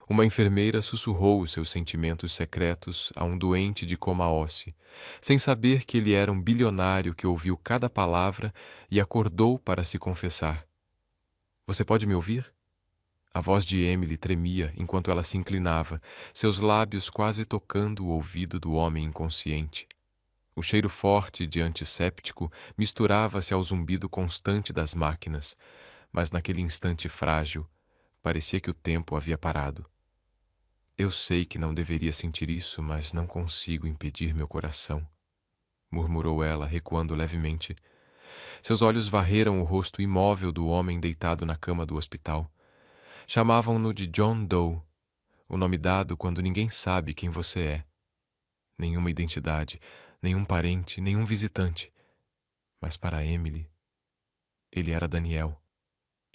Uma enfermeira sussurrou os seus sentimentos secretos a um doente de coma ósseo, sem saber que ele era um bilionário que ouviu cada palavra e acordou para se confessar. Você pode me ouvir? A voz de Emily tremia enquanto ela se inclinava, seus lábios quase tocando o ouvido do homem inconsciente. O cheiro forte de antisséptico misturava-se ao zumbido constante das máquinas, mas naquele instante frágil, parecia que o tempo havia parado. Eu sei que não deveria sentir isso, mas não consigo impedir meu coração, murmurou ela, recuando levemente. Seus olhos varreram o rosto imóvel do homem deitado na cama do hospital. Chamavam-no de John Doe, o nome dado quando ninguém sabe quem você é. Nenhuma identidade, nenhum parente, nenhum visitante. Mas para Emily, ele era Daniel.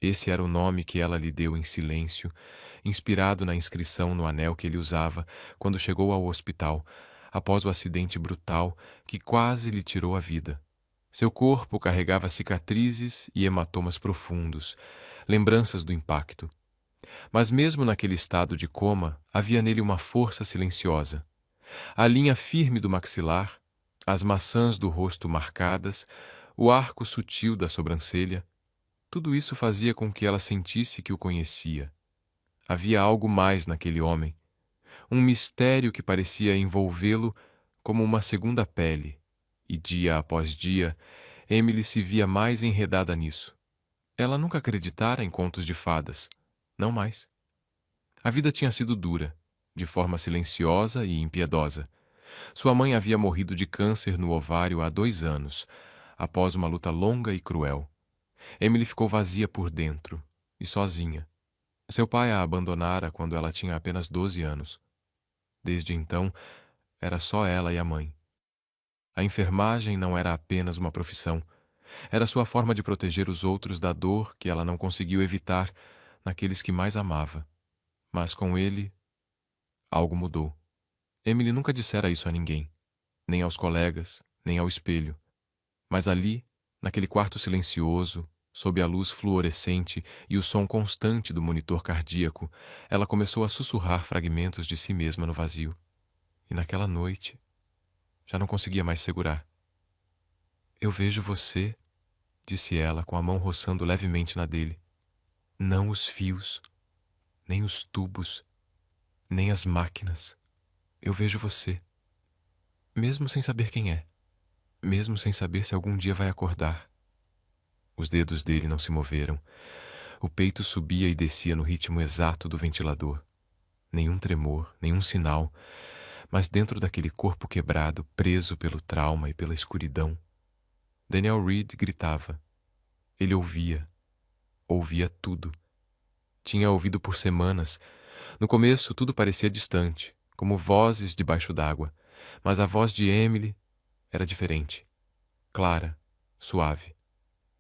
Esse era o nome que ela lhe deu em silêncio, inspirado na inscrição no anel que ele usava quando chegou ao hospital, após o acidente brutal que quase lhe tirou a vida. Seu corpo carregava cicatrizes e hematomas profundos, lembranças do impacto. Mas mesmo naquele estado de coma, havia nele uma força silenciosa. A linha firme do maxilar, as maçãs do rosto marcadas, o arco sutil da sobrancelha, tudo isso fazia com que ela sentisse que o conhecia. Havia algo mais naquele homem, um mistério que parecia envolvê-lo como uma segunda pele, e dia após dia, Emily se via mais enredada nisso. Ela nunca acreditara em contos de fadas, não mais. A vida tinha sido dura, de forma silenciosa e impiedosa. Sua mãe havia morrido de câncer no ovário há 2 anos, após uma luta longa e cruel. Emily ficou vazia por dentro e sozinha. Seu pai a abandonara quando ela tinha apenas 12 anos. Desde então, era só ela e a mãe. A enfermagem não era apenas uma profissão. Era sua forma de proteger os outros da dor que ela não conseguiu evitar naqueles que mais amava. Mas com ele, algo mudou. Emily nunca dissera isso a ninguém, nem aos colegas, nem ao espelho. Mas ali, naquele quarto silencioso, sob a luz fluorescente e o som constante do monitor cardíaco, ela começou a sussurrar fragmentos de si mesma no vazio. E naquela noite, já não conseguia mais segurar. Eu vejo você, disse ela, com a mão roçando levemente na dele. Não os fios, nem os tubos, nem as máquinas. Eu vejo você. Mesmo sem saber quem é. Mesmo sem saber se algum dia vai acordar. Os dedos dele não se moveram. O peito subia e descia no ritmo exato do ventilador. Nenhum tremor, nenhum sinal, mas dentro daquele corpo quebrado, preso pelo trauma e pela escuridão, Daniel Reed gritava. Ele ouvia tudo. Tinha ouvido por semanas. No começo, tudo parecia distante, como vozes debaixo d'água, mas a voz de Emily era diferente. Clara, suave.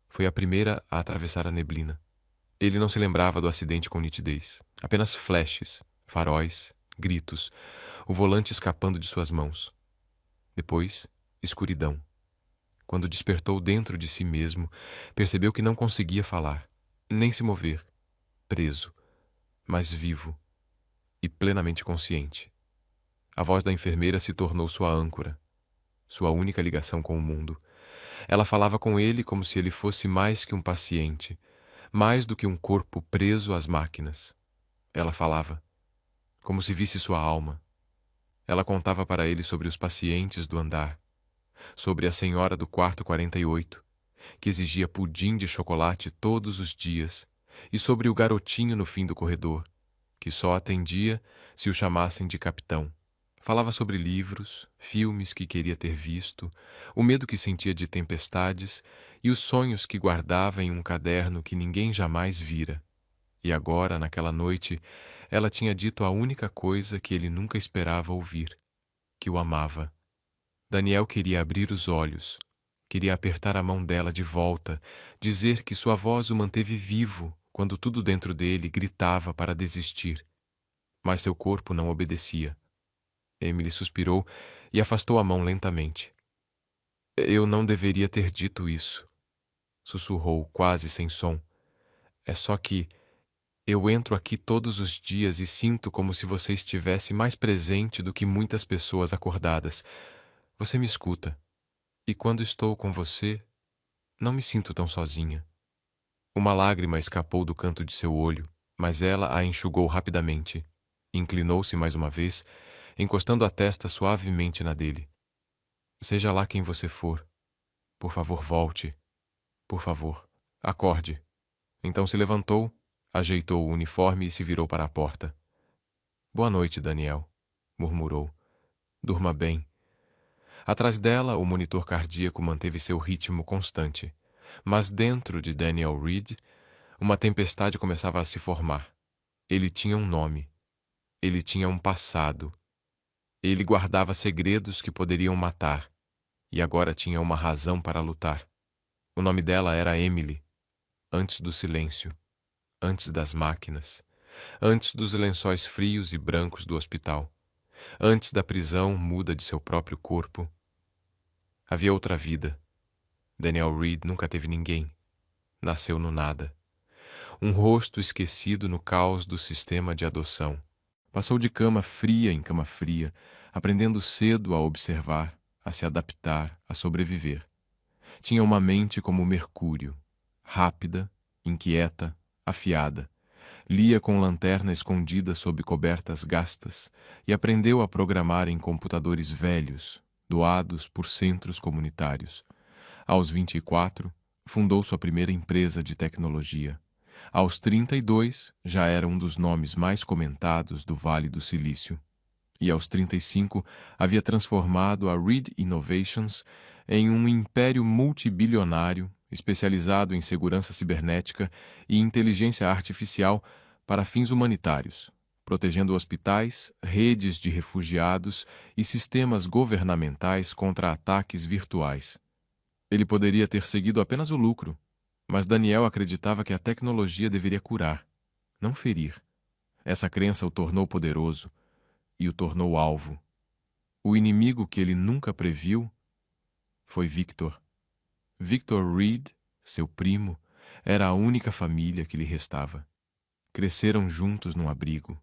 Foi a primeira a atravessar a neblina. Ele não se lembrava do acidente com nitidez. Apenas flashes, faróis, gritos, o volante escapando de suas mãos. Depois, escuridão. Quando despertou dentro de si mesmo, percebeu que não conseguia falar, nem se mover, preso, mas vivo e plenamente consciente. A voz da enfermeira se tornou sua âncora, sua única ligação com o mundo. Ela falava com ele como se ele fosse mais que um paciente, mais do que um corpo preso às máquinas. Ela falava, como se visse sua alma. Ela contava para ele sobre os pacientes do andar, sobre a senhora do quarto 48, que exigia pudim de chocolate todos os dias, e sobre o garotinho no fim do corredor, que só atendia se o chamassem de capitão. Falava sobre livros, filmes que queria ter visto, o medo que sentia de tempestades e os sonhos que guardava em um caderno que ninguém jamais vira. E agora, naquela noite, ela tinha dito a única coisa que ele nunca esperava ouvir, que o amava. Daniel queria abrir os olhos, queria apertar a mão dela de volta, dizer que sua voz o manteve vivo quando tudo dentro dele gritava para desistir. Mas seu corpo não obedecia. Emily suspirou e afastou a mão lentamente. Eu não deveria ter dito isso, sussurrou, quase sem som. É só que Eu entro aqui todos os dias e sinto como se você estivesse mais presente do que muitas pessoas acordadas. Você me escuta. E quando estou com você, não me sinto tão sozinha. Uma lágrima escapou do canto de seu olho, mas ela a enxugou rapidamente. Inclinou-se mais uma vez, encostando a testa suavemente na dele. Seja lá quem você for, por favor, volte. Por favor, acorde. Então se levantou, ajeitou o uniforme e se virou para a porta. Boa noite, Daniel, murmurou. Durma bem. Atrás dela, o monitor cardíaco manteve seu ritmo constante. Mas dentro de Daniel Reed, uma tempestade começava a se formar. Ele tinha um nome. Ele tinha um passado. Ele guardava segredos que poderiam matar. E agora tinha uma razão para lutar. O nome dela era Emily. Antes do silêncio. Antes das máquinas. Antes dos lençóis frios e brancos do hospital. Antes da prisão muda de seu próprio corpo. Havia outra vida. Daniel Reed nunca teve ninguém. Nasceu no nada. Um rosto esquecido no caos do sistema de adoção. Passou de cama fria em cama fria, aprendendo cedo a observar, a se adaptar, a sobreviver. Tinha uma mente como o mercúrio, rápida, inquieta, afiada. Lia com lanterna escondida sob cobertas gastas e aprendeu a programar em computadores velhos, doados por centros comunitários. Aos 24, fundou sua primeira empresa de tecnologia. Aos 32, já era um dos nomes mais comentados do Vale do Silício. E aos 35, havia transformado a Reed Innovations em um império multibilionário especializado em segurança cibernética e inteligência artificial para fins humanitários, protegendo hospitais, redes de refugiados e sistemas governamentais contra ataques virtuais. Ele poderia ter seguido apenas o lucro, mas Daniel acreditava que a tecnologia deveria curar, não ferir. Essa crença o tornou poderoso e o tornou alvo. O inimigo que ele nunca previu foi Victor. Victor Reed, seu primo, era a única família que lhe restava. Cresceram juntos num abrigo.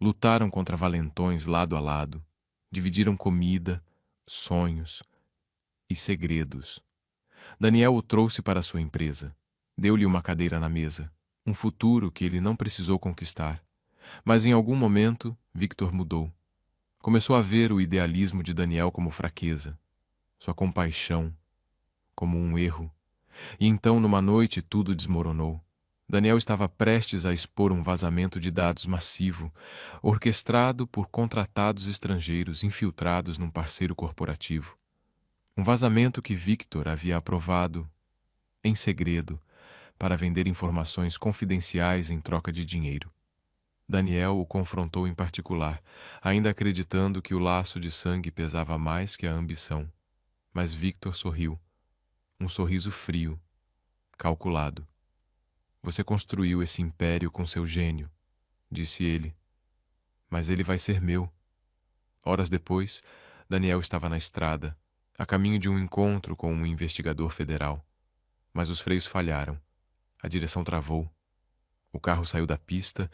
Lutaram contra valentões lado a lado. Dividiram comida, sonhos e segredos. Daniel o trouxe para sua empresa. Deu-lhe uma cadeira na mesa, um futuro que ele não precisou conquistar. Mas em algum momento, Victor mudou. Começou a ver o idealismo de Daniel como fraqueza, sua compaixão como um erro. E então, numa noite, tudo desmoronou. Daniel estava prestes a expor um vazamento de dados massivo, orquestrado por contratados estrangeiros infiltrados num parceiro corporativo. Um vazamento que Victor havia aprovado, em segredo, para vender informações confidenciais em troca de dinheiro. Daniel o confrontou em particular, ainda acreditando que o laço de sangue pesava mais que a ambição. Mas Victor sorriu. Um sorriso frio, calculado. Você construiu esse império com seu gênio, disse ele. Mas ele vai ser meu. Horas depois, Daniel estava na estrada, a caminho de um encontro com um investigador federal. Mas os freios falharam. A direção travou. O carro saiu da pista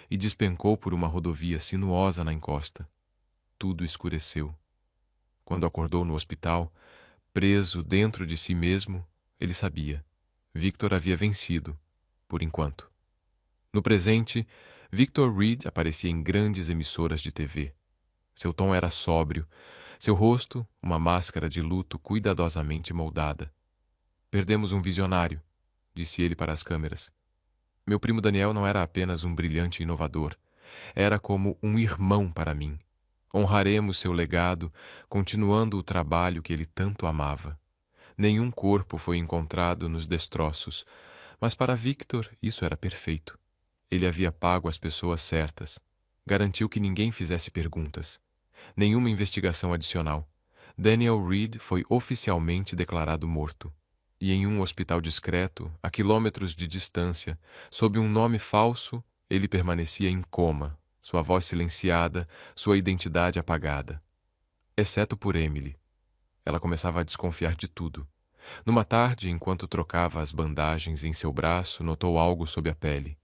e despencou por uma rodovia sinuosa na encosta. Tudo escureceu. Quando acordou no hospital, preso dentro de si mesmo, ele sabia. Victor havia vencido, por enquanto. No presente, Victor Reed aparecia em grandes emissoras de TV. Seu tom era sóbrio, seu rosto, uma máscara de luto cuidadosamente moldada. Perdemos um visionário, disse ele para as câmeras. Meu primo Daniel não era apenas um brilhante inovador. Era como um irmão para mim. Honraremos seu legado, continuando o trabalho que ele tanto amava. Nenhum corpo foi encontrado nos destroços, mas para Victor isso era perfeito. Ele havia pago as pessoas certas. Garantiu que ninguém fizesse perguntas. Nenhuma investigação adicional. Daniel Reed foi oficialmente declarado morto. E em um hospital discreto, a quilômetros de distância, sob um nome falso, ele permanecia em coma, sua voz silenciada, sua identidade apagada. Exceto por Emily. Ela começava a desconfiar de tudo. Numa tarde, enquanto trocava as bandagens em seu braço, notou algo sob a pele.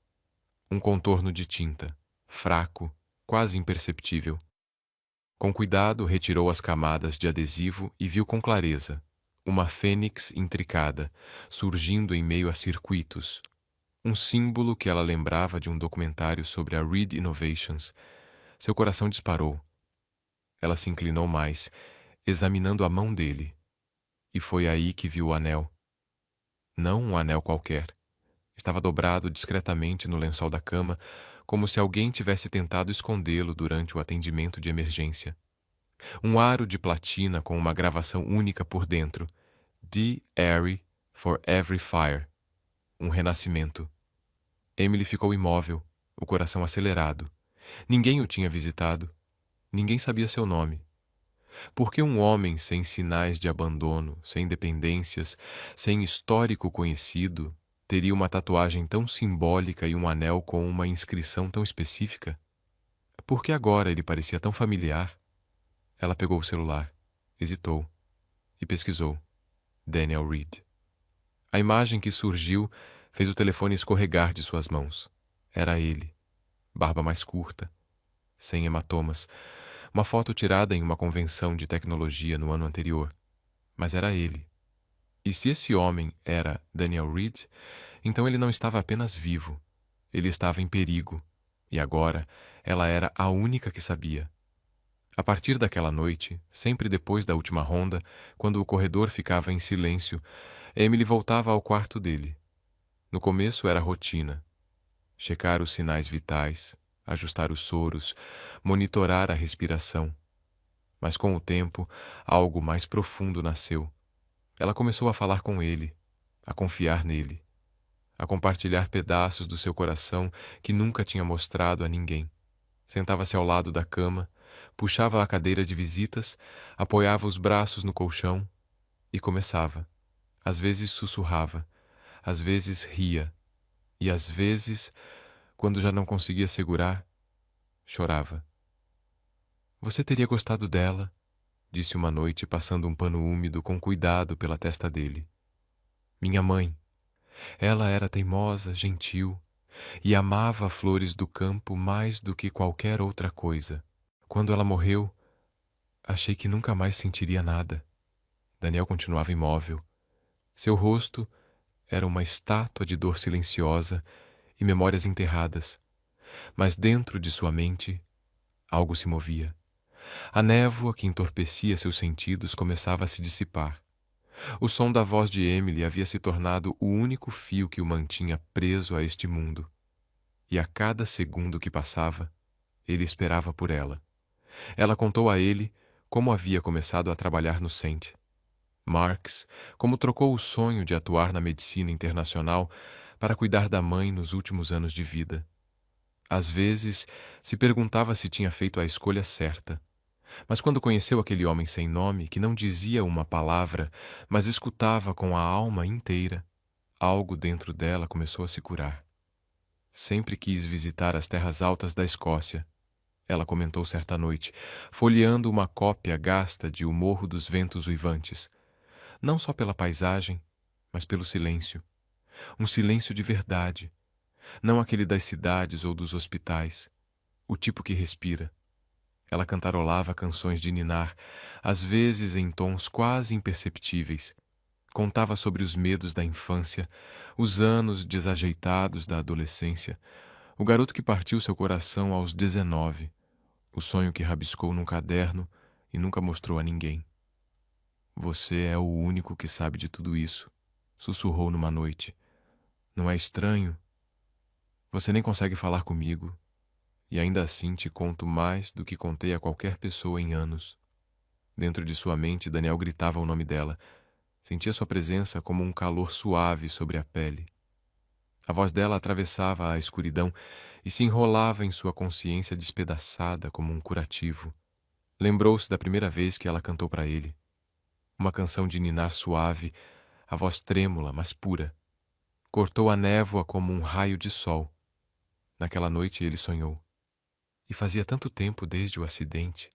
Um contorno de tinta, fraco, quase imperceptível. Com cuidado, retirou as camadas de adesivo e viu com clareza uma fênix intricada, surgindo em meio a circuitos, um símbolo que ela lembrava de um documentário sobre a Reed Innovations. Seu coração disparou. Ela se inclinou mais, examinando a mão dele, e foi aí que viu o anel. Não um anel qualquer. Estava dobrado discretamente no lençol da cama, como se alguém tivesse tentado escondê-lo durante o atendimento de emergência. Um aro de platina com uma gravação única por dentro. D. Airy for Every Fire. Um renascimento. Emily ficou imóvel, o coração acelerado. Ninguém o tinha visitado. Ninguém sabia seu nome. Por que um homem sem sinais de abandono, sem dependências, sem histórico conhecido, teria uma tatuagem tão simbólica e um anel com uma inscrição tão específica? Por que agora ele parecia tão familiar? Ela pegou o celular, hesitou e pesquisou. Daniel Reed. A imagem que surgiu fez o telefone escorregar de suas mãos. Era ele. Barba mais curta, sem hematomas. Uma foto tirada em uma convenção de tecnologia no ano anterior. Mas era ele. E se esse homem era Daniel Reed, então ele não estava apenas vivo. Ele estava em perigo. E agora ela era a única que sabia. A partir daquela noite, sempre depois da última ronda, quando o corredor ficava em silêncio, Emily voltava ao quarto dele. No começo era rotina. Checar os sinais vitais, ajustar os soros, monitorar a respiração. Mas com o tempo, algo mais profundo nasceu. Ela começou a falar com ele, a confiar nele, a compartilhar pedaços do seu coração que nunca tinha mostrado a ninguém. Sentava-se ao lado da cama, puxava a cadeira de visitas, apoiava os braços no colchão e começava. Às vezes sussurrava, às vezes ria, e às vezes, quando já não conseguia segurar, chorava. Você teria gostado dela, disse uma noite, passando um pano úmido com cuidado pela testa dele. Minha mãe. Ela era teimosa, gentil, e amava flores do campo mais do que qualquer outra coisa. Quando ela morreu, achei que nunca mais sentiria nada. Daniel continuava imóvel. Seu rosto era uma estátua de dor silenciosa e memórias enterradas. Mas dentro de sua mente, algo se movia. A névoa que entorpecia seus sentidos começava a se dissipar. O som da voz de Emily havia se tornado o único fio que o mantinha preso a este mundo. E a cada segundo que passava, ele esperava por ela. Ela contou a ele como havia começado a trabalhar no Saint. Marx, como trocou o sonho de atuar na medicina internacional para cuidar da mãe nos últimos anos de vida. Às vezes, se perguntava se tinha feito a escolha certa. Mas quando conheceu aquele homem sem nome, que não dizia uma palavra, mas escutava com a alma inteira, algo dentro dela começou a se curar. Sempre quis visitar as terras altas da Escócia, ela comentou certa noite, folheando uma cópia gasta de O Morro dos Ventos Uivantes. Não só pela paisagem, mas pelo silêncio. Um silêncio de verdade, não aquele das cidades ou dos hospitais, o tipo que respira. Ela cantarolava canções de ninar, às vezes em tons quase imperceptíveis. Contava sobre os medos da infância, os anos desajeitados da adolescência, o garoto que partiu seu coração aos 19, o sonho que rabiscou num caderno e nunca mostrou a ninguém. Você é o único que sabe de tudo isso, sussurrou numa noite. Não é estranho? Você nem consegue falar comigo, e ainda assim te conto mais do que contei a qualquer pessoa em anos. Dentro de sua mente, Daniel gritava o nome dela. Sentia sua presença como um calor suave sobre a pele. A voz dela atravessava a escuridão e se enrolava em sua consciência despedaçada como um curativo. Lembrou-se da primeira vez que ela cantou para ele. Uma canção de ninar suave, a voz trêmula, mas pura. Cortou a névoa como um raio de sol. Naquela noite ele sonhou. E fazia tanto tempo desde o acidente.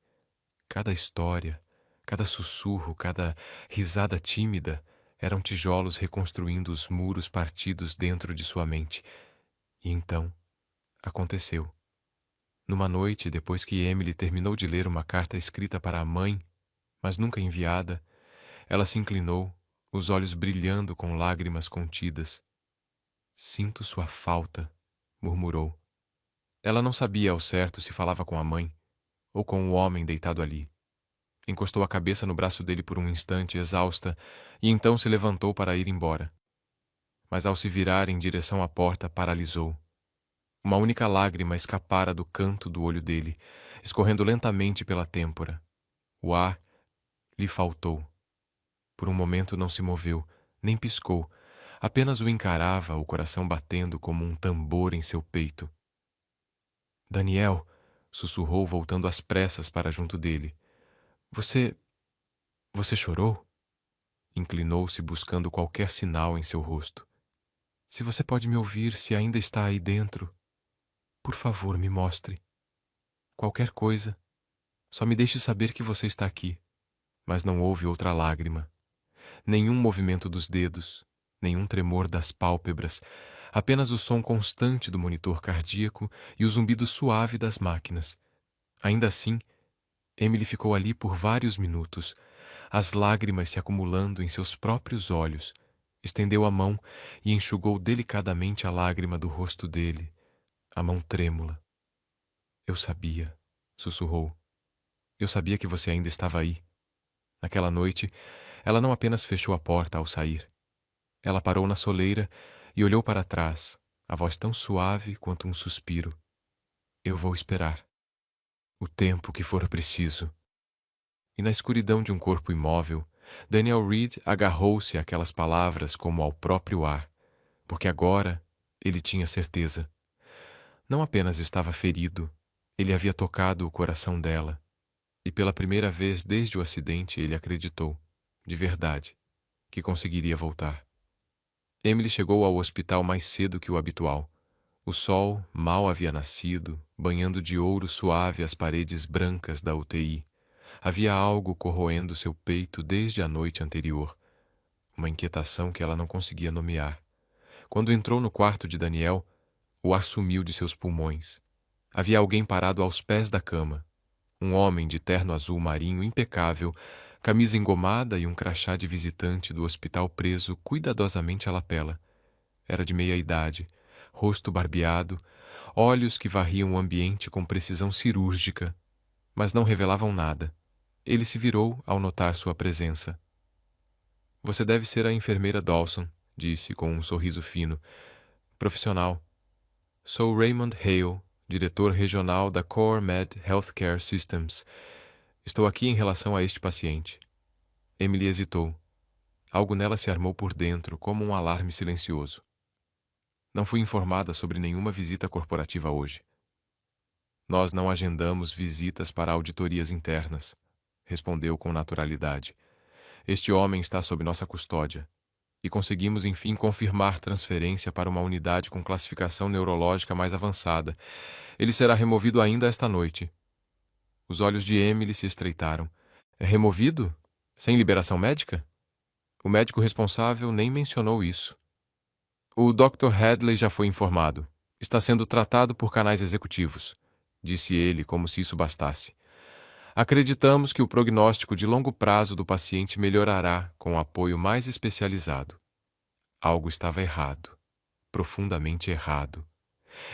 Cada história, cada sussurro, cada risada tímida eram tijolos reconstruindo os muros partidos dentro de sua mente. E então, Aconteceu. Numa noite, depois que Emily terminou de ler uma carta escrita para a mãe, mas nunca enviada, ela se inclinou, os olhos brilhando com lágrimas contidas. Sinto sua falta, murmurou. Ela não sabia ao certo se falava com a mãe ou com o homem deitado ali. Encostou a cabeça no braço dele por um instante, exausta, e então se levantou para ir embora. Mas ao se virar em direção à porta, paralisou. Uma única lágrima escapara do canto do olho dele, escorrendo lentamente pela têmpora. O ar lhe faltou. Por um momento não se moveu, nem piscou, apenas o encarava, o coração batendo como um tambor em seu peito. Daniel, sussurrou voltando às pressas para junto dele. Você chorou? Inclinou-se buscando qualquer sinal em seu rosto. Se você pode me ouvir, se ainda está aí dentro, por favor, me mostre. Qualquer coisa. Só me deixe saber que você está aqui. Mas não houve outra lágrima. Nenhum movimento dos dedos, nenhum tremor das pálpebras, apenas o som constante do monitor cardíaco e o zumbido suave das máquinas. Ainda assim, Emily ficou ali por vários minutos, as lágrimas se acumulando em seus próprios olhos. Estendeu a mão e enxugou delicadamente a lágrima do rosto dele, a mão trêmula. Eu sabia, sussurrou. Eu sabia que você ainda estava aí. Naquela noite, ela não apenas fechou a porta ao sair. Ela parou na soleira e olhou para trás, a voz tão suave quanto um suspiro. Eu vou esperar. O tempo que for preciso. E na escuridão de um corpo imóvel, Daniel Reed agarrou-se àquelas palavras como ao próprio ar, porque agora ele tinha certeza. Não apenas estava ferido, ele havia tocado o coração dela. E pela primeira vez desde o acidente ele acreditou, de verdade, que conseguiria voltar. Emily chegou ao hospital mais cedo que o habitual. O sol mal havia nascido, banhando de ouro suave as paredes brancas da UTI. Havia algo corroendo seu peito desde a noite anterior, uma inquietação que ela não conseguia nomear. Quando entrou no quarto de Daniel, o ar sumiu de seus pulmões. Havia alguém parado aos pés da cama. Um homem de terno azul marinho impecável, camisa engomada e um crachá de visitante do hospital preso cuidadosamente à lapela. Era de meia-idade, rosto barbeado, olhos que varriam o ambiente com precisão cirúrgica, mas não revelavam nada. Ele se virou ao notar sua presença. Você deve ser a enfermeira Dawson, disse com um sorriso fino. Profissional. Sou Raymond Hale, diretor regional da Core Med Healthcare Systems. Estou aqui em relação a este paciente. Emily hesitou. Algo nela se armou por dentro, como um alarme silencioso. Não fui informada sobre nenhuma visita corporativa hoje. Nós não agendamos visitas para auditorias internas, respondeu com naturalidade. Este homem está sob nossa custódia. E conseguimos enfim confirmar transferência para uma unidade com classificação neurológica mais avançada. Ele será removido ainda esta noite. Os olhos de Emily se estreitaram. É removido? Sem liberação médica? O médico responsável nem mencionou isso. O Dr. Hadley já foi informado. Está sendo tratado por canais executivos, disse ele como se isso bastasse. Acreditamos que o prognóstico de longo prazo do paciente melhorará com apoio mais especializado. Algo estava errado, profundamente errado.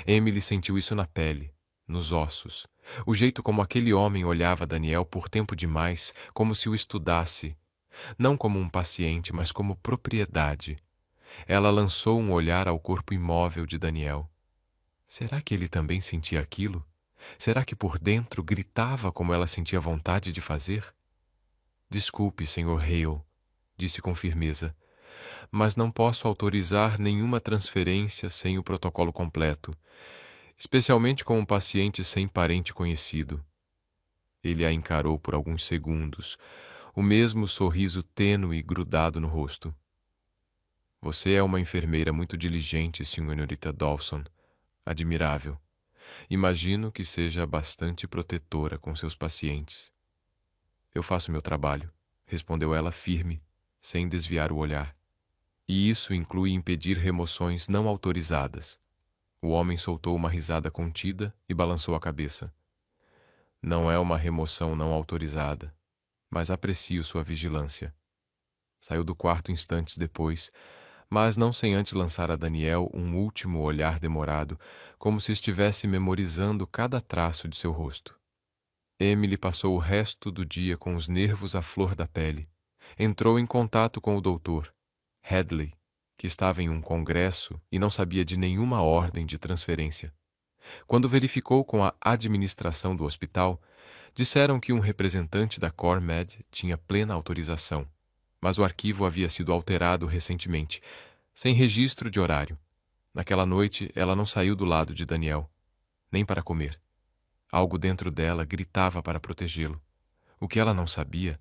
Emily sentiu isso na pele, nos ossos, o jeito como aquele homem olhava Daniel por tempo demais, como se o estudasse, não como um paciente, mas como propriedade. Ela lançou um olhar ao corpo imóvel de Daniel. Será que ele também sentia aquilo? Será que por dentro gritava como ela sentia vontade de fazer? Desculpe, Sr. Hale, disse com firmeza, mas não posso autorizar nenhuma transferência sem o protocolo completo, especialmente com um paciente sem parente conhecido. Ele a encarou por alguns segundos, o mesmo sorriso tênue grudado no rosto. Você é uma enfermeira muito diligente, Sr. Dawson. Admirável. Imagino que seja bastante protetora com seus pacientes. Eu faço meu trabalho, respondeu ela firme, sem desviar o olhar. E isso inclui impedir remoções não autorizadas. O homem soltou uma risada contida e balançou a cabeça. Não é uma remoção não autorizada, mas aprecio sua vigilância. Saiu do quarto instantes depois, mas não sem antes lançar a Daniel um último olhar demorado, como se estivesse memorizando cada traço de seu rosto. Emily passou o resto do dia com os nervos à flor da pele. Entrou em contato com o doutor, Hadley, que estava em um congresso e não sabia de nenhuma ordem de transferência. Quando verificou com a administração do hospital, disseram que um representante da CorMed tinha plena autorização, mas o arquivo havia sido alterado recentemente, sem registro de horário. Naquela noite, ela não saiu do lado de Daniel, nem para comer. Algo dentro dela gritava para protegê-lo. O que ela não sabia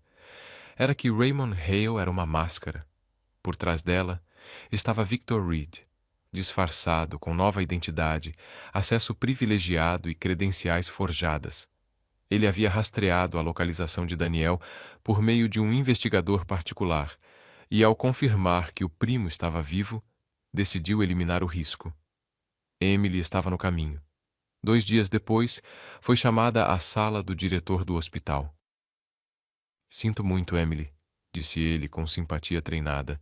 era que Raymond Hale era uma máscara. Por trás dela estava Victor Reed, disfarçado, com nova identidade, acesso privilegiado e credenciais forjadas. Ele havia rastreado a localização de Daniel por meio de um investigador particular e, ao confirmar que o primo estava vivo, decidiu eliminar o risco. Emily estava no caminho. 2 dias depois, foi chamada à sala do diretor do hospital. Sinto muito, Emily, disse ele com simpatia treinada.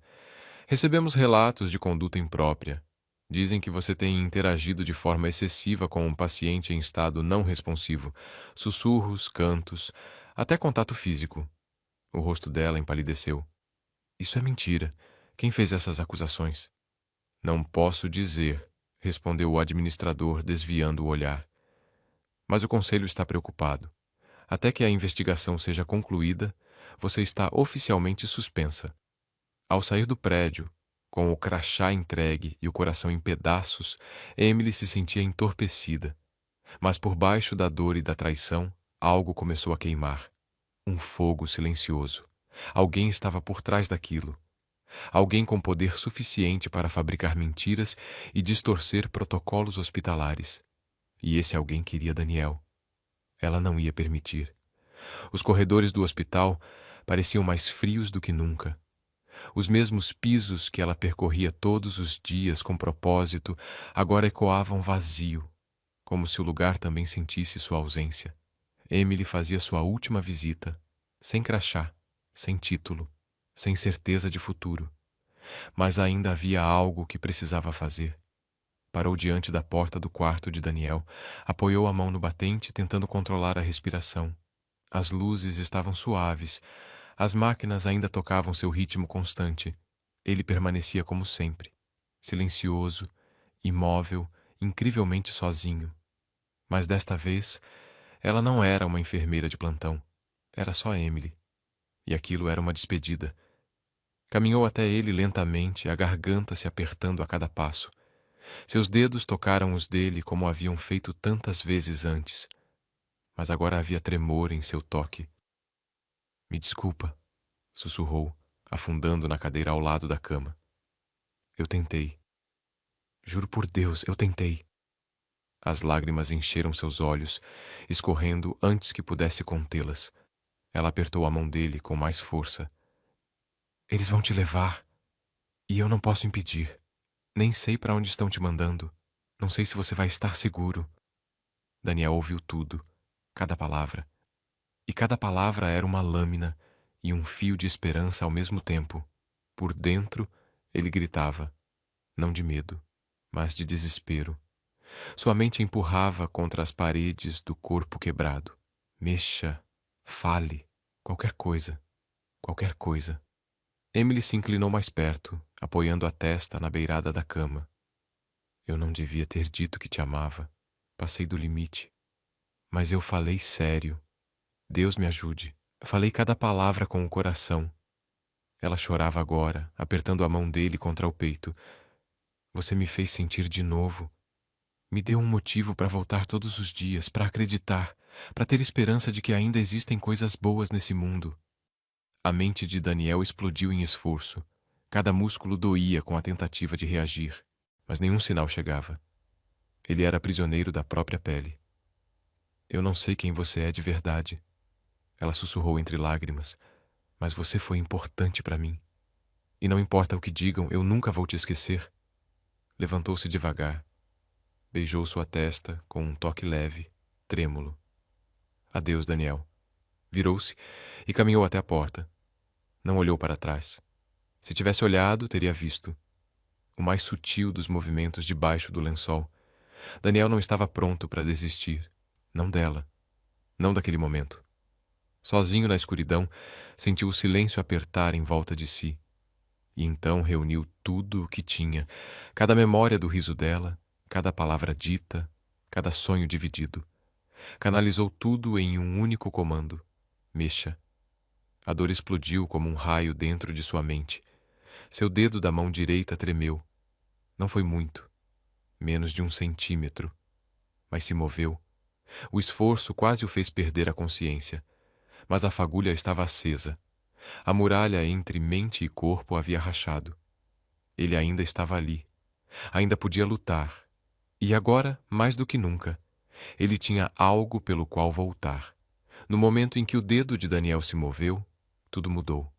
Recebemos relatos de conduta imprópria. Dizem que você tem interagido de forma excessiva com um paciente em estado não responsivo. Sussurros, cantos, até contato físico. O rosto dela empalideceu. Isso é mentira. Quem fez essas acusações? Não posso dizer, respondeu o administrador, desviando o olhar. Mas o conselho está preocupado. Até que a investigação seja concluída, você está oficialmente suspensa. Ao sair do prédio, com o crachá entregue e o coração em pedaços, Emily se sentia entorpecida. Mas por baixo da dor e da traição, algo começou a queimar. Um fogo silencioso. Alguém estava por trás daquilo. Alguém com poder suficiente para fabricar mentiras e distorcer protocolos hospitalares. E esse alguém queria Daniel. Ela não ia permitir. Os corredores do hospital pareciam mais frios do que nunca. Os mesmos pisos que ela percorria todos os dias com propósito agora ecoavam vazio, como se o lugar também sentisse sua ausência. Emily fazia sua última visita, sem crachá, sem título, sem certeza de futuro. Mas ainda havia algo que precisava fazer. Parou diante da porta do quarto de Daniel, apoiou a mão no batente, tentando controlar a respiração. As luzes estavam suaves, as máquinas ainda tocavam seu ritmo constante. Ele permanecia como sempre, silencioso, imóvel, incrivelmente sozinho. Mas desta vez, ela não era uma enfermeira de plantão. Era só Emily. E aquilo era uma despedida. Caminhou até ele lentamente, a garganta se apertando a cada passo. Seus dedos tocaram os dele como haviam feito tantas vezes antes. Mas agora havia tremor em seu toque. Me desculpa, sussurrou, afundando na cadeira ao lado da cama. Eu tentei. Juro por Deus, eu tentei. As lágrimas encheram seus olhos, escorrendo antes que pudesse contê-las. Ela apertou a mão dele com mais força. Eles vão te levar, e eu não posso impedir. Nem sei para onde estão te mandando. Não sei se você vai estar seguro. Daniel ouviu tudo, cada palavra. E cada palavra era uma lâmina e um fio de esperança ao mesmo tempo. Por dentro, ele gritava, não de medo, mas de desespero. Sua mente empurrava contra as paredes do corpo quebrado. Mexa, fale, qualquer coisa, qualquer coisa. Emily se inclinou mais perto, apoiando a testa na beirada da cama. Eu não devia ter dito que te amava. Passei do limite. Mas eu falei sério. Deus me ajude. Falei cada palavra com o coração. Ela chorava agora, apertando a mão dele contra o peito. Você me fez sentir de novo. Me deu um motivo para voltar todos os dias, para acreditar, para ter esperança de que ainda existem coisas boas nesse mundo. A mente de Daniel explodiu em esforço. Cada músculo doía com a tentativa de reagir, mas nenhum sinal chegava. Ele era prisioneiro da própria pele. Eu não sei quem você é de verdade. Ela sussurrou entre lágrimas, mas você foi importante para mim. E não importa o que digam, eu nunca vou te esquecer. Levantou-se devagar. Beijou sua testa com um toque leve, trêmulo. Adeus, Daniel. Virou-se e caminhou até a porta. Não olhou para trás. Se tivesse olhado, teria visto. O mais sutil dos movimentos debaixo do lençol. Daniel não estava pronto para desistir. Não dela. Não daquele momento. Sozinho na escuridão, sentiu o silêncio apertar em volta de si. E então reuniu tudo o que tinha, cada memória do riso dela, cada palavra dita, cada sonho dividido. Canalizou tudo em um único comando. Mexa. A dor explodiu como um raio dentro de sua mente. Seu dedo da mão direita tremeu. Não foi muito, menos de 1 centímetro. Mas se moveu. O esforço quase o fez perder a consciência. Mas a fagulha estava acesa. A muralha entre mente e corpo havia rachado. Ele ainda estava ali. Ainda podia lutar. E agora, mais do que nunca, ele tinha algo pelo qual voltar. No momento em que o dedo de Daniel se moveu, tudo mudou.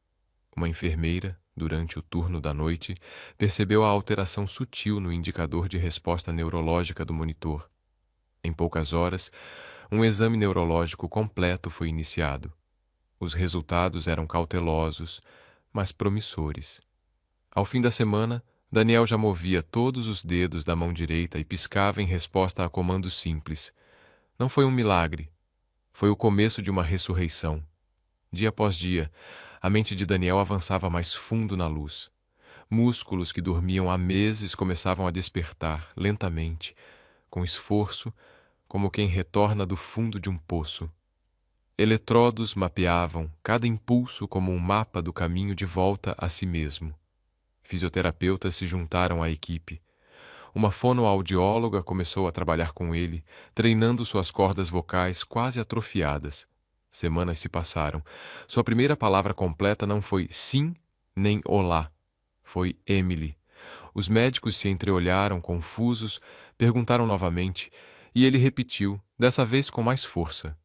Uma enfermeira, durante o turno da noite, percebeu a alteração sutil no indicador de resposta neurológica do monitor. Em poucas horas, um exame neurológico completo foi iniciado. Os resultados eram cautelosos, mas promissores. Ao fim da semana, Daniel já movia todos os dedos da mão direita e piscava em resposta a comandos simples. Não foi um milagre. Foi o começo de uma ressurreição. Dia após dia, a mente de Daniel avançava mais fundo na luz. Músculos que dormiam há meses começavam a despertar, lentamente, com esforço, como quem retorna do fundo de um poço. Eletrodos mapeavam cada impulso como um mapa do caminho de volta a si mesmo. Fisioterapeutas se juntaram à equipe. Uma fonoaudióloga começou a trabalhar com ele, treinando suas cordas vocais quase atrofiadas. Semanas se passaram. Sua primeira palavra completa não foi sim nem olá. Foi Emily. Os médicos se entreolharam confusos, perguntaram novamente, e ele repetiu, dessa vez com mais força.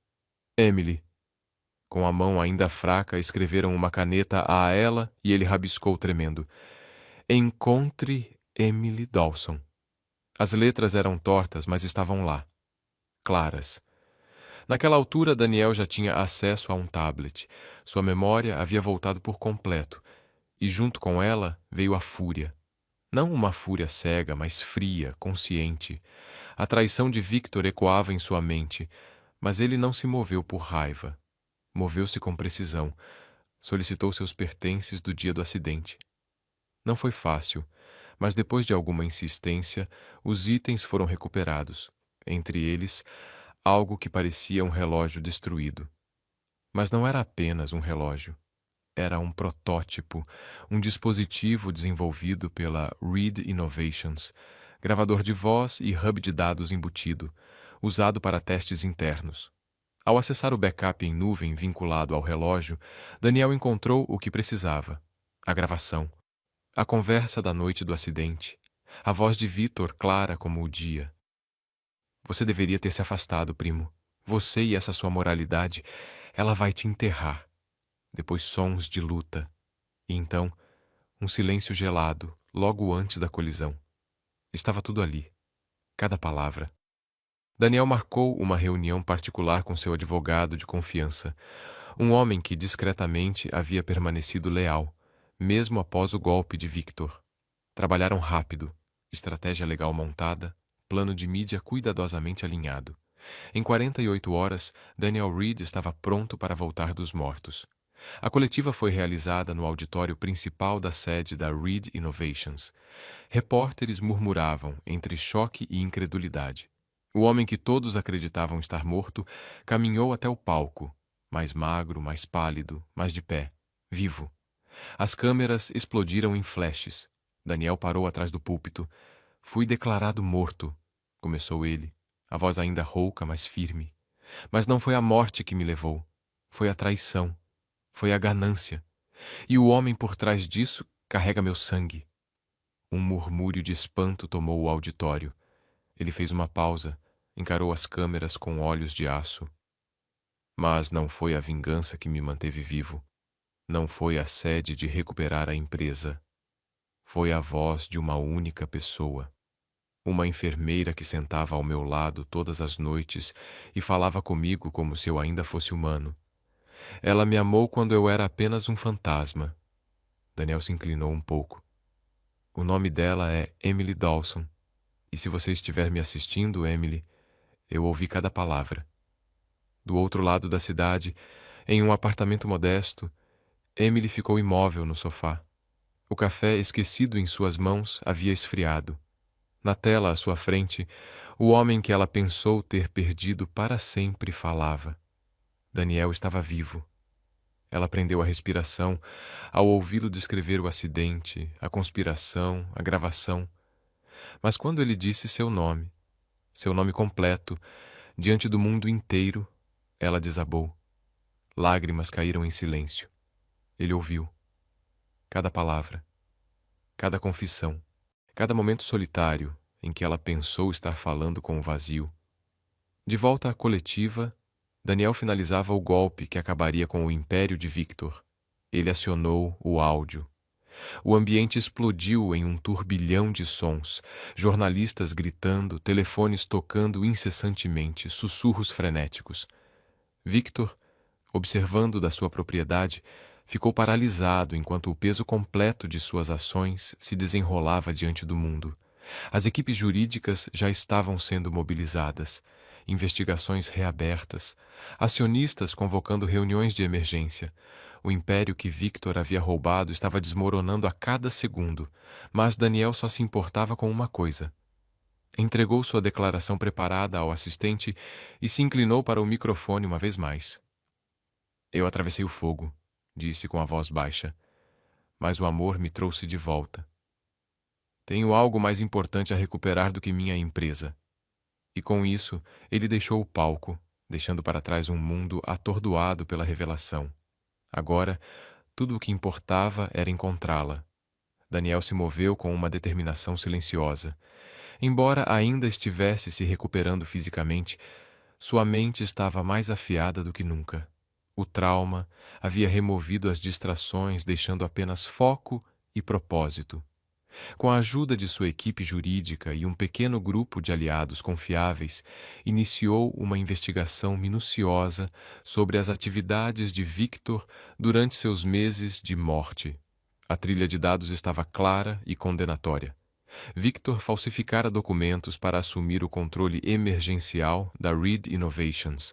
Emily. Com a mão ainda fraca, escreveram uma caneta a ela e ele rabiscou tremendo. Encontre Emily Dawson. As letras eram tortas, mas estavam lá. Claras. Naquela altura, Daniel já tinha acesso a um tablet. Sua memória havia voltado por completo. E junto com ela veio a fúria. Não uma fúria cega, mas fria, consciente. A traição de Victor ecoava em sua mente, mas ele não se moveu por raiva. Moveu-se com precisão. Solicitou seus pertences do dia do acidente. Não foi fácil, mas depois de alguma insistência, os itens foram recuperados. Entre eles, algo que parecia um relógio destruído. Mas não era apenas um relógio. Era um protótipo, um dispositivo desenvolvido pela Reed Innovations, gravador de voz e hub de dados embutido, usado para testes internos. Ao acessar o backup em nuvem vinculado ao relógio, Daniel encontrou o que precisava: a gravação. A conversa da noite do acidente. A voz de Victor clara como o dia. Você deveria ter se afastado, primo. Você e essa sua moralidade, ela vai te enterrar. Depois sons de luta. E então, um silêncio gelado, logo antes da colisão. Estava tudo ali. Cada palavra. Daniel marcou uma reunião particular com seu advogado de confiança, um homem que discretamente havia permanecido leal, mesmo após o golpe de Victor. Trabalharam rápido, estratégia legal montada, plano de mídia cuidadosamente alinhado. Em 48 horas, Daniel Reed estava pronto para voltar dos mortos. A coletiva foi realizada no auditório principal da sede da Reed Innovations. Repórteres murmuravam entre choque e incredulidade. O homem que todos acreditavam estar morto caminhou até o palco, mais magro, mais pálido, mas de pé, vivo. As câmeras explodiram em flashes. Daniel parou atrás do púlpito. Fui declarado morto, começou ele, a voz ainda rouca, mas firme. Mas não foi a morte que me levou. Foi a traição. Foi a ganância. E o homem por trás disso carrega meu sangue. Um murmúrio de espanto tomou o auditório. Ele fez uma pausa, encarou as câmeras com olhos de aço. Mas não foi a vingança que me manteve vivo. Não foi a sede de recuperar a empresa. Foi a voz de uma única pessoa. Uma enfermeira que sentava ao meu lado todas as noites e falava comigo como se eu ainda fosse humano. Ela me amou quando eu era apenas um fantasma. Daniel se inclinou um pouco. O nome dela é Emily Dawson. E se você estiver me assistindo, Emily, eu ouvi cada palavra. Do outro lado da cidade, em um apartamento modesto, Emily ficou imóvel no sofá. O café esquecido em suas mãos havia esfriado. Na tela à sua frente, o homem que ela pensou ter perdido para sempre falava. Daniel estava vivo. Ela prendeu a respiração ao ouvi-lo descrever o acidente, a conspiração, a gravação. Mas quando ele disse seu nome completo, diante do mundo inteiro, ela desabou. Lágrimas caíram em silêncio. Ele ouviu. Cada palavra, cada confissão, cada momento solitário em que ela pensou estar falando com o vazio. De volta à coletiva, Daniel finalizava o golpe que acabaria com o império de Victor. Ele acionou o áudio. O ambiente explodiu em um turbilhão de sons, jornalistas gritando, telefones tocando incessantemente, sussurros frenéticos. Victor, observando da sua propriedade, ficou paralisado enquanto o peso completo de suas ações se desenrolava diante do mundo. As equipes jurídicas já estavam sendo mobilizadas, investigações reabertas, acionistas convocando reuniões de emergência. O império que Victor havia roubado estava desmoronando a cada segundo, mas Daniel só se importava com uma coisa. Entregou sua declaração preparada ao assistente e se inclinou para o microfone uma vez mais. Eu atravessei o fogo, disse com a voz baixa, mas o amor me trouxe de volta. Tenho algo mais importante a recuperar do que minha empresa. E com isso, ele deixou o palco, deixando para trás um mundo atordoado pela revelação. Agora, tudo o que importava era encontrá-la. Daniel se moveu com uma determinação silenciosa. Embora ainda estivesse se recuperando fisicamente, sua mente estava mais afiada do que nunca. O trauma havia removido as distrações, deixando apenas foco e propósito. Com a ajuda de sua equipe jurídica e um pequeno grupo de aliados confiáveis, iniciou uma investigação minuciosa sobre as atividades de Victor durante seus meses de morte. A trilha de dados estava clara e condenatória. Victor falsificara documentos para assumir o controle emergencial da Reed Innovations,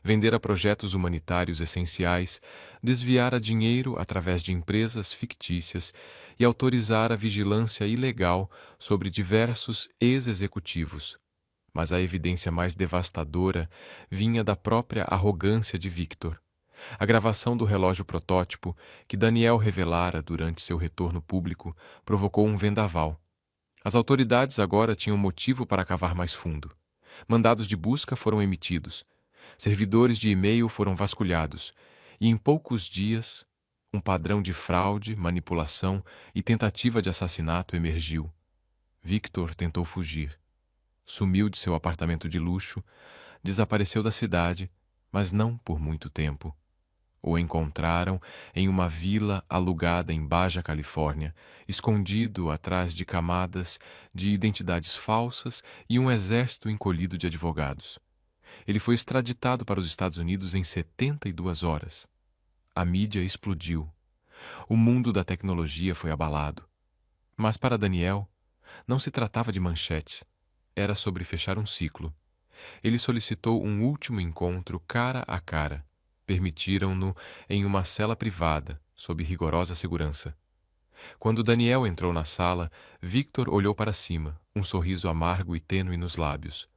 vendera projetos humanitários essenciais, desviara dinheiro através de empresas fictícias e autorizara vigilância ilegal sobre diversos ex-executivos. Mas a evidência mais devastadora vinha da própria arrogância de Victor. A gravação do relógio protótipo, que Daniel revelara durante seu retorno público, provocou um vendaval. As autoridades agora tinham motivo para cavar mais fundo. Mandados de busca foram emitidos. Servidores de e-mail foram vasculhados. E em poucos dias, um padrão de fraude, manipulação e tentativa de assassinato emergiu. Victor tentou fugir. Sumiu de seu apartamento de luxo, desapareceu da cidade, mas não por muito tempo. O encontraram em uma vila alugada em Baja Califórnia, escondido atrás de camadas de identidades falsas e um exército encolhido de advogados. Ele foi extraditado para os Estados Unidos em 72 horas. A mídia explodiu. O mundo da tecnologia foi abalado. Mas para Daniel, não se tratava de manchetes. Era sobre fechar um ciclo. Ele solicitou um último encontro cara a cara. Permitiram-no em uma cela privada, sob rigorosa segurança. Quando Daniel entrou na sala, Victor olhou para cima, um sorriso amargo e tênue nos lábios.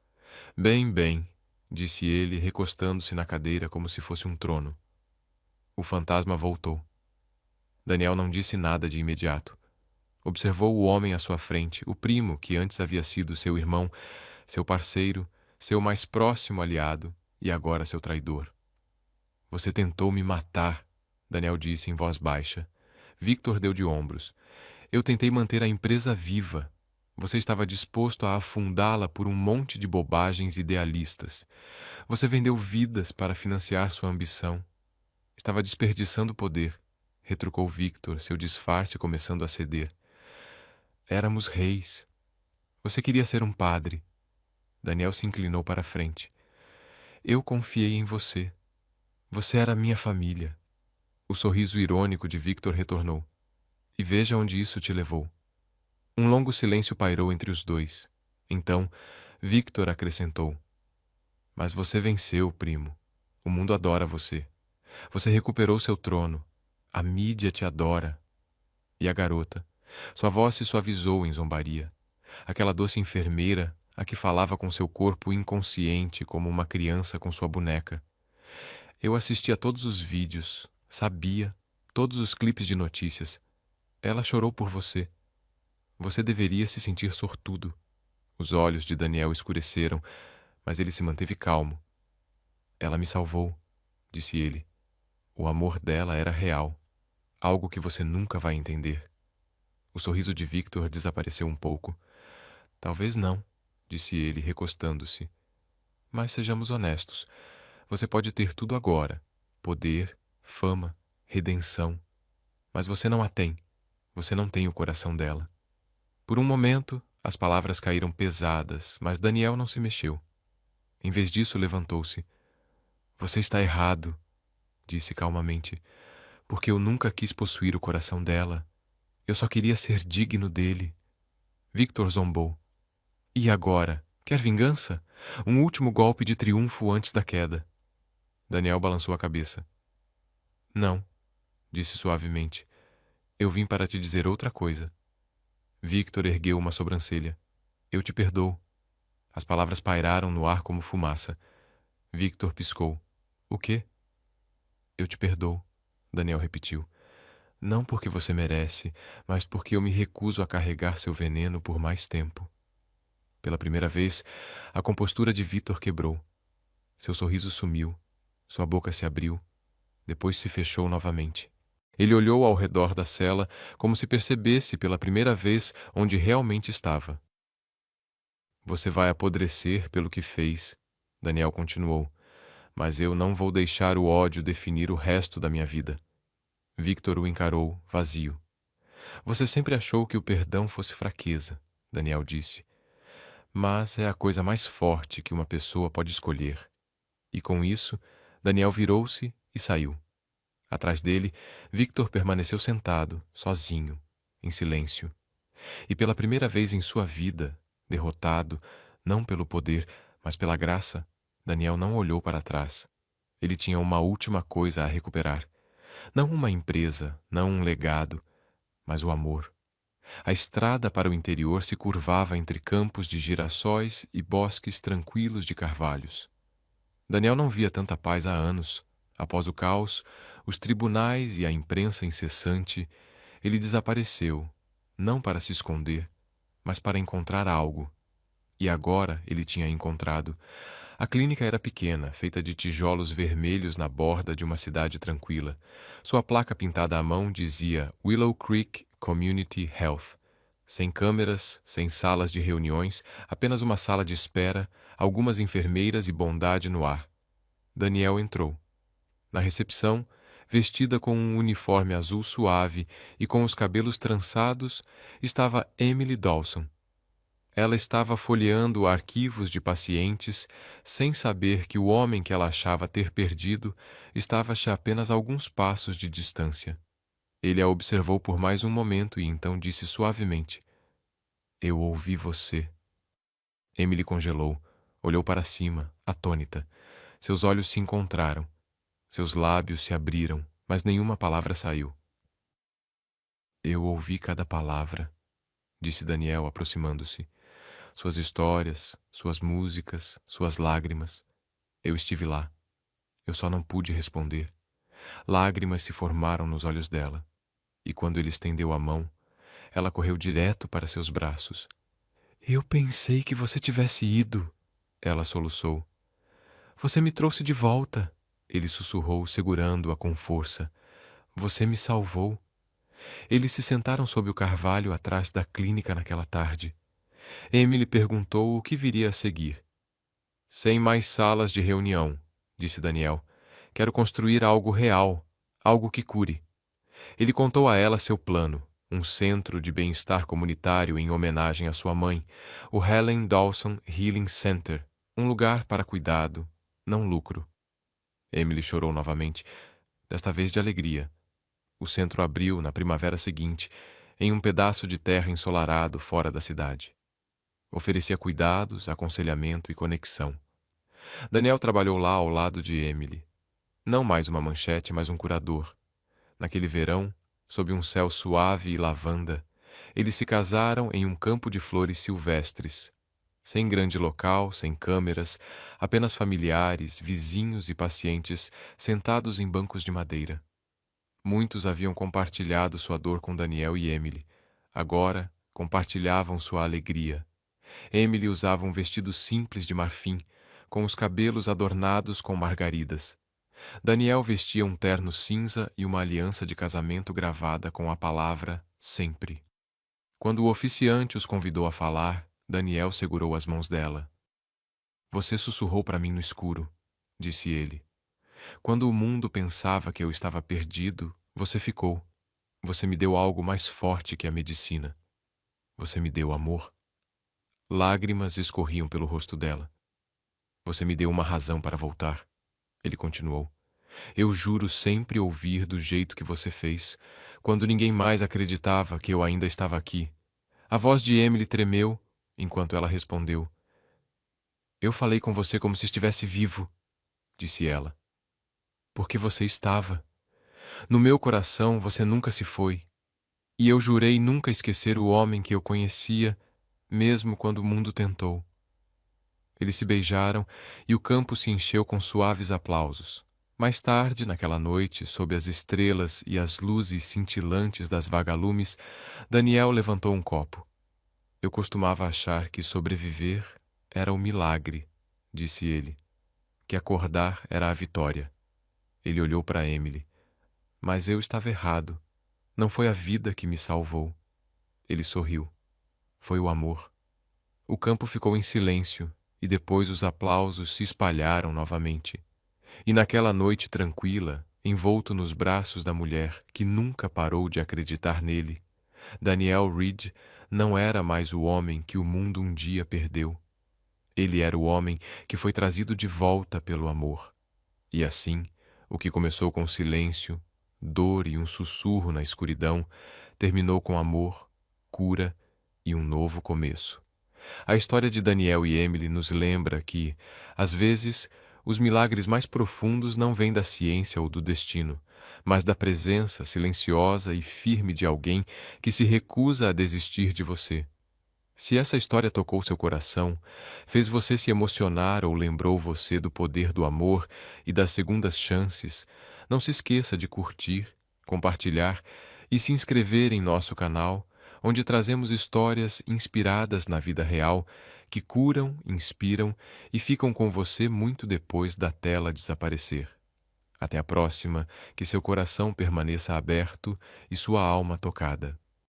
Bem, bem, disse ele, recostando-se na cadeira como se fosse um trono. O fantasma voltou. Daniel não disse nada de imediato. Observou o homem à sua frente, o primo que antes havia sido seu irmão, seu parceiro, seu mais próximo aliado e agora seu traidor. Você tentou me matar, Daniel disse em voz baixa. Victor deu de ombros. Eu tentei manter a empresa viva. Você estava disposto a afundá-la por um monte de bobagens idealistas. Você vendeu vidas para financiar sua ambição. Estava desperdiçando poder, retrucou Victor, seu disfarce começando a ceder. Éramos reis. Você queria ser um padre. Daniel se inclinou para a frente. Eu confiei em você. Você era minha família. O sorriso irônico de Victor retornou. E veja onde isso te levou. Um longo silêncio pairou entre os dois. Então, Victor acrescentou: Mas você venceu, primo. O mundo adora você. Você recuperou seu trono. A mídia te adora. E a garota? Sua voz se suavizou em zombaria. Aquela doce enfermeira, a que falava com seu corpo inconsciente como uma criança com sua boneca. Eu assisti a todos os vídeos, sabia, todos os clipes de notícias. Ela chorou por você. Você deveria se sentir sortudo. Os olhos de Daniel escureceram, mas ele se manteve calmo. Ela me salvou, disse ele. O amor dela era real, algo que você nunca vai entender. O sorriso de Victor desapareceu um pouco. Talvez não, disse ele, recostando-se. Mas sejamos honestos. Você pode ter tudo agora: poder, fama, redenção. Mas você não a tem. Você não tem o coração dela. Por um momento, as palavras caíram pesadas, mas Daniel não se mexeu. Em vez disso, levantou-se. Você está errado, disse calmamente, porque eu nunca quis possuir o coração dela. Eu só queria ser digno dele. Victor zombou. E agora? Quer vingança? Um último golpe de triunfo antes da queda. Daniel balançou a cabeça. Não, disse suavemente. Eu vim para te dizer outra coisa. Victor ergueu uma sobrancelha. Eu te perdoo. As palavras pairaram no ar como fumaça. Victor piscou. O quê? Eu te perdoo, Daniel repetiu. Não porque você merece, mas porque eu me recuso a carregar seu veneno por mais tempo. Pela primeira vez, a compostura de Victor quebrou. Seu sorriso sumiu. Sua boca se abriu. Depois se fechou novamente. Ele olhou ao redor da cela como se percebesse pela primeira vez onde realmente estava. Você vai apodrecer pelo que fez, Daniel continuou, mas eu não vou deixar o ódio definir o resto da minha vida. Victor o encarou, vazio. Você sempre achou que o perdão fosse fraqueza, Daniel disse. Mas é a coisa mais forte que uma pessoa pode escolher. E com isso, Daniel virou-se e saiu. Atrás dele, Victor permaneceu sentado, sozinho, em silêncio. E pela primeira vez em sua vida, derrotado, não pelo poder, mas pela graça, Daniel não olhou para trás. Ele tinha uma última coisa a recuperar. Não uma empresa, não um legado, mas o amor. A estrada para o interior se curvava entre campos de girassóis e bosques tranquilos de carvalhos. Daniel não via tanta paz há anos. Após o caos, os tribunais e a imprensa incessante, ele desapareceu, não para se esconder, mas para encontrar algo. E agora ele tinha encontrado. A clínica era pequena, feita de tijolos vermelhos na borda de uma cidade tranquila. Sua placa pintada à mão dizia Willow Creek Community Health. Sem câmeras, sem salas de reuniões, apenas uma sala de espera, algumas enfermeiras e bondade no ar. Daniel entrou. Na recepção, vestida com um uniforme azul suave e com os cabelos trançados, estava Emily Dawson. Ela estava folheando arquivos de pacientes, sem saber que o homem que ela achava ter perdido estava-se a apenas alguns passos de distância. Ele a observou por mais um momento e então disse suavemente: Eu ouvi você. Emily congelou, olhou para cima, atônita. Seus olhos se encontraram. Seus lábios se abriram, mas nenhuma palavra saiu. Eu ouvi cada palavra, disse Daniel, aproximando-se. Suas histórias, suas músicas, suas lágrimas. Eu estive lá. Eu só não pude responder. Lágrimas se formaram nos olhos dela. E quando ele estendeu a mão, ela correu direto para seus braços. Eu pensei que você tivesse ido, ela soluçou. Você me trouxe de volta, ele sussurrou, segurando-a com força. Você me salvou. Eles se sentaram sob o carvalho atrás da clínica naquela tarde. Emily perguntou o que viria a seguir. Sem mais salas de reunião, disse Daniel. Quero construir algo real, algo que cure. Ele contou a ela seu plano, um centro de bem-estar comunitário em homenagem à sua mãe, o Helen Dawson Healing Center, um lugar para cuidado, não lucro. Emily chorou novamente, desta vez de alegria. O centro abriu na primavera seguinte, em um pedaço de terra ensolarado fora da cidade. Oferecia cuidados, aconselhamento e conexão. Daniel trabalhou lá ao lado de Emily. Não mais uma manchete, mas um curador. Naquele verão, sob um céu suave e lavanda, eles se casaram em um campo de flores silvestres. Sem grande local, sem câmeras, apenas familiares, vizinhos e pacientes sentados em bancos de madeira. Muitos haviam compartilhado sua dor com Daniel e Emily. Agora, compartilhavam sua alegria. Emily usava um vestido simples de marfim, com os cabelos adornados com margaridas. Daniel vestia um terno cinza e uma aliança de casamento gravada com a palavra sempre. Quando o oficiante os convidou a falar, Daniel segurou as mãos dela. Você sussurrou para mim no escuro, disse ele. Quando o mundo pensava que eu estava perdido, você ficou. Você me deu algo mais forte que a medicina. Você me deu amor. Lágrimas escorriam pelo rosto dela. Você me deu uma razão para voltar, ele continuou. Eu juro sempre ouvir do jeito que você fez, quando ninguém mais acreditava que eu ainda estava aqui. A voz de Emily tremeu enquanto ela respondeu. Eu falei com você como se estivesse vivo, disse ela. Porque você estava. No meu coração você nunca se foi. E eu jurei nunca esquecer o homem que eu conhecia, mesmo quando o mundo tentou. Eles se beijaram e o campo se encheu com suaves aplausos. Mais tarde, naquela noite, sob as estrelas e as luzes cintilantes das vagalumes, Daniel levantou um copo. Eu costumava achar que sobreviver era o milagre, disse ele, que acordar era a vitória. Ele olhou para Emily. Mas eu estava errado. Não foi a vida que me salvou. Ele sorriu. Foi o amor. O campo ficou em silêncio e depois os aplausos se espalharam novamente. E naquela noite tranquila, envolto nos braços da mulher que nunca parou de acreditar nele, Daniel Reed não era mais o homem que o mundo um dia perdeu. Ele era o homem que foi trazido de volta pelo amor. E assim, o que começou com silêncio, dor e um sussurro na escuridão, terminou com amor, cura e um novo começo. A história de Daniel e Emily nos lembra que, às vezes, os milagres mais profundos não vêm da ciência ou do destino, mas da presença silenciosa e firme de alguém que se recusa a desistir de você. Se essa história tocou seu coração, fez você se emocionar ou lembrou você do poder do amor e das segundas chances, não se esqueça de curtir, compartilhar e se inscrever em nosso canal, onde trazemos histórias inspiradas na vida real que curam, inspiram e ficam com você muito depois da tela desaparecer. Até a próxima, que seu coração permaneça aberto e sua alma tocada.